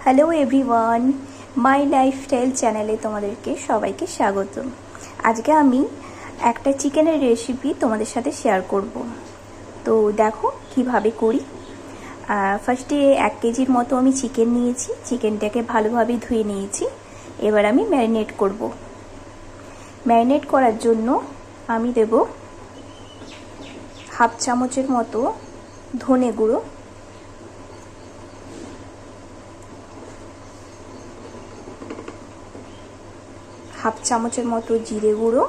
Hello everyone, মাই lifestyle চ্যানেলে তোমাদেরকে সবাইকে স্বাগত। আজকে আমি একটা চিকেনের রেসিপি তোমাদের সাথে শেয়ার করব। তো দেখো কিভাবে করি। ফার্স্টে 1 কেজির মতো আমি চিকেন নিয়েছি। চিকেনটাকে ভালোভাবে ধুয়ে নিয়েছি। এবার আমি ম্যারিনেট করব। ম্যারিনেট করার জন্য আমি দেব হাফ চামচের মতো ধনে গুঁড়ো, হাফ চামচের মতো জিরে গুঁড়ো,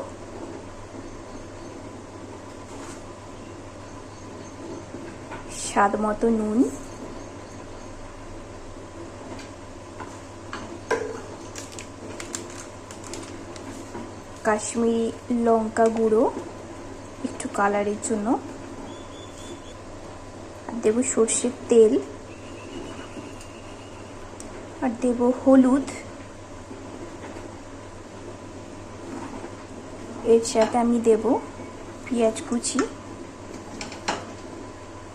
স্বাদ মতো নুন, কাশ্মীরি লঙ্কা গুঁড়ো একটু কালারের জন্য, আর দেব সর্ষের তেল, আর দেব হলুদ। এর সাথে আমি দেব পেঁয়াজ কুচি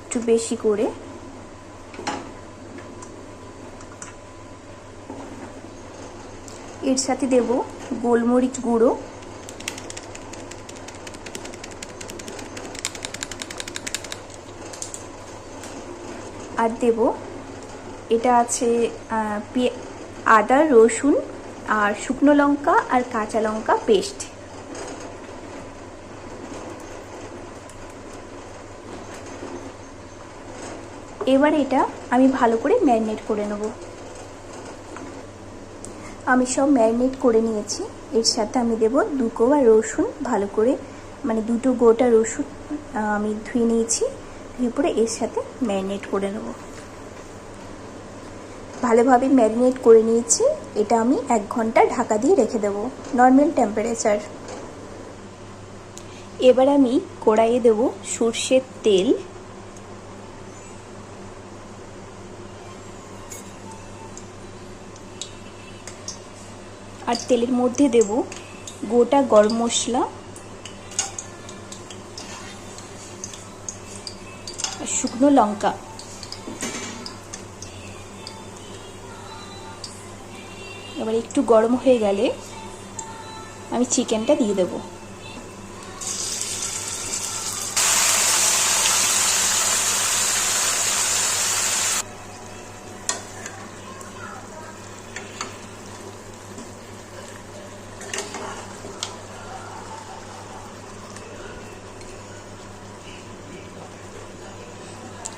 একটু বেশি করে, এর সাথে দেব গোলমরিচ গুঁড়ো, আর দেব এটা আছে আদা রসুন আর শুকনো লঙ্কা আর কাঁচা লঙ্কা পেস্ট। এবার এটা আমি ভালো করে ম্যারিনেট করে নেব। আমি সব ম্যারিনেট করে নিয়েছি। এর সাথে আমি দেব 2 কোয়া রসুন, ভালো করে দুটো গোটা রসুন আমি ধুয়ে নিয়েছি। ধুয়ে পরে এর সাথে ম্যারিনেট করে নেব। ভালোভাবে ম্যারিনেট করে নিয়েছি। এটা আমি 1 ঘন্টা ঢাকা দিয়ে রেখে দেব, নর্মাল টেম্পারেচার। এবার আমি কড়াইয়ে দেব সর্ষের তেল, আর তেলের মধ্যে দেব গোটা গরম মশলা, শুকনো লঙ্কা। এবার একটু গরম হয়ে গেলে আমি চিকেনটা দিয়ে দেব।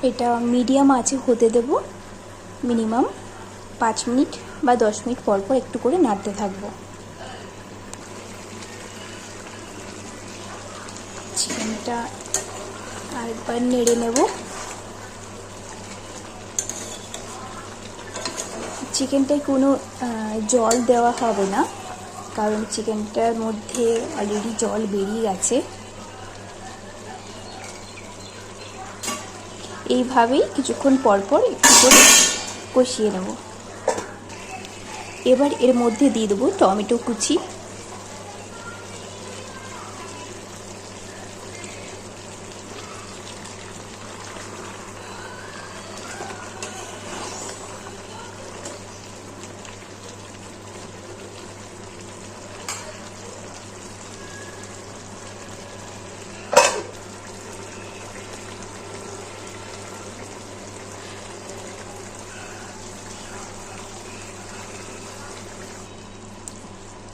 এটা মিডিয়াম আঁচে হতে দেব। মিনিমাম 5 মিনিট বা 10 মিনিট পর পর একটু করে নাড়তে থাকবো। চিকেনটা আরেকবার নেড়ে নেব। চিকেনটায় কোনো জল দেওয়া হবে না, কারণ চিকেনটার মধ্যে অলরেডি জল বেরিয়ে গেছে। এইভাবেই কিছুক্ষণ পর পর একটু করে কষিয়ে নেব। এবার এর মধ্যে দিয়ে দেবো টমেটো কুচি,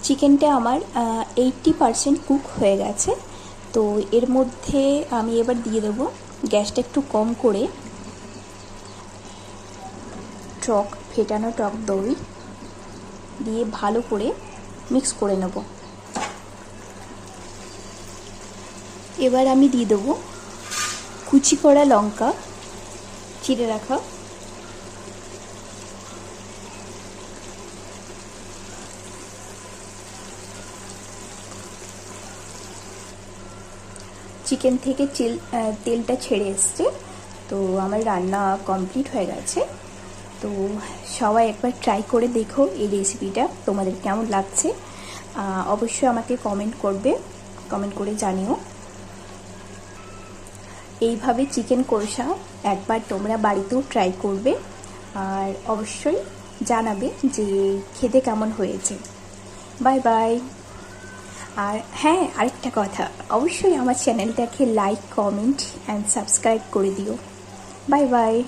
চিকেনটা আমার 80% কুক হয়ে গেছে। তো এর মধ্যে আমি এবার দিয়ে দেবো, গ্যাসটা একটু কম করে, ফেটানো টক দই দিয়ে ভালো করে মিক্স করে নেব। এবার আমি দিয়ে দেবো কুচি করা লঙ্কা চিড়ে রাখা, চিকেন থেকে তেলটা ছেড়ে এসছে। তো আমার রান্না কমপ্লিট হয়ে গেছে। তো সবাই একবার ট্রাই করে দেখো এই রেসিপিটা, তোমাদের কেমন লাগছে অবশ্যই আমাকে কমেন্ট করে জানিও। এইভাবে চিকেন কষা একবার তোমরা বাড়িতেও ট্রাই করবে, আর অবশ্যই জানাবে যে খেতে কেমন হয়েছে। Bye bye. আর হ্যাঁ, আরেকটা কথা, অবশ্যই আমার চ্যানেলটাকে লাইক, কমেন্ট অ্যান্ড সাবস্ক্রাইব করে দিও। Bye bye.